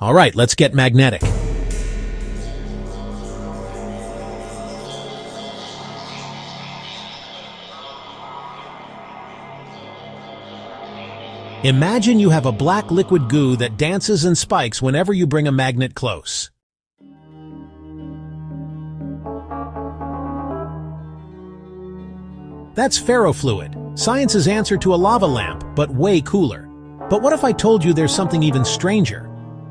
All right, let's get magnetic. Imagine you have a black liquid goo that dances and spikes whenever you bring a magnet close. That's ferrofluid, science's answer to a lava lamp, but way cooler. But what if I told you there's something even stranger?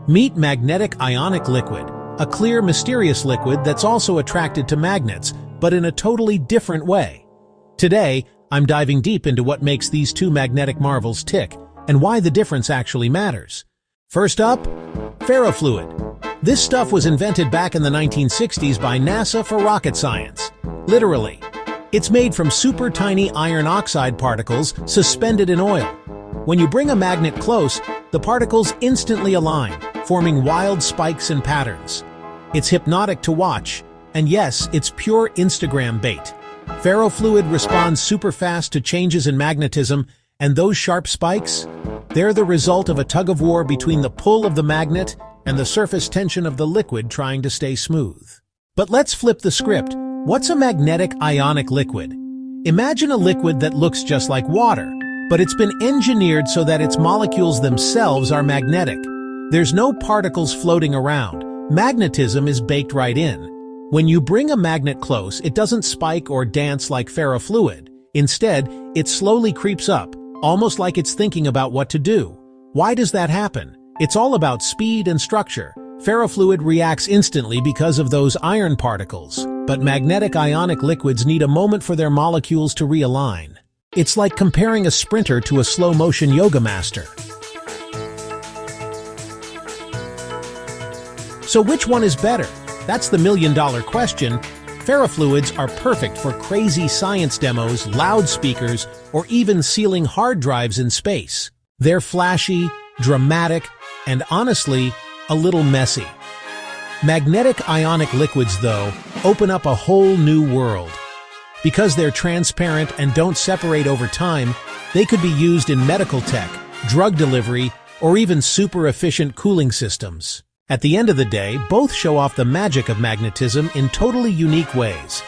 Meet magnetic ionic liquid, a clear, mysterious liquid that's also attracted to magnets, but in a totally different way. Today, I'm diving deep into what makes these two magnetic marvels tick, and why the difference actually matters. First up, ferrofluid. This stuff was invented back in the 1960s by NASA for rocket science. Literally. It's made from super tiny iron oxide particles suspended in oil. When you bring a magnet close, the particles instantly align, forming wild spikes and patterns. It's hypnotic to watch, and yes, it's pure Instagram bait. Ferrofluid responds super fast to changes in magnetism, and those sharp spikes? They're the result of a tug-of-war between the pull of the magnet and the surface tension of the liquid trying to stay smooth. But let's flip the script. What's a magnetic ionic liquid? Imagine a liquid that looks just like water, but it's been engineered so that its molecules themselves are magnetic. There's no particles floating around. Magnetism is baked right in. When you bring a magnet close, it doesn't spike or dance like ferrofluid. Instead, it slowly creeps up, almost like it's thinking about what to do. Why does that happen? It's all about speed and structure. Ferrofluid reacts instantly because of those iron particles, but magnetic ionic liquids need a moment for their molecules to realign. It's like comparing a sprinter to a slow-motion yoga master. So which one is better? That's the million-dollar question. Ferrofluids are perfect for crazy science demos, loudspeakers, or even sealing hard drives in space. They're flashy, dramatic, and honestly, a little messy. Magnetic ionic liquids, though, open up a whole new world. Because they're transparent and don't separate over time, they could be used in medical tech, drug delivery, or even super-efficient cooling systems. At the end of the day, both show off the magic of magnetism in totally unique ways.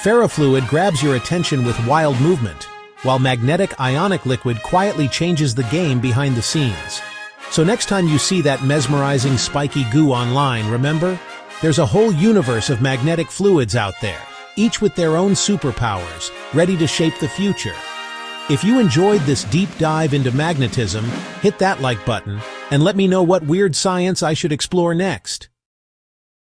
Ferrofluid grabs your attention with wild movement, while magnetic ionic liquid quietly changes the game behind the scenes. So next time you see that mesmerizing spiky goo online, remember? There's a whole universe of magnetic fluids out there, each with their own superpowers, ready to shape the future. If you enjoyed this deep dive into magnetism, hit that like button, and let me know what weird science I should explore next.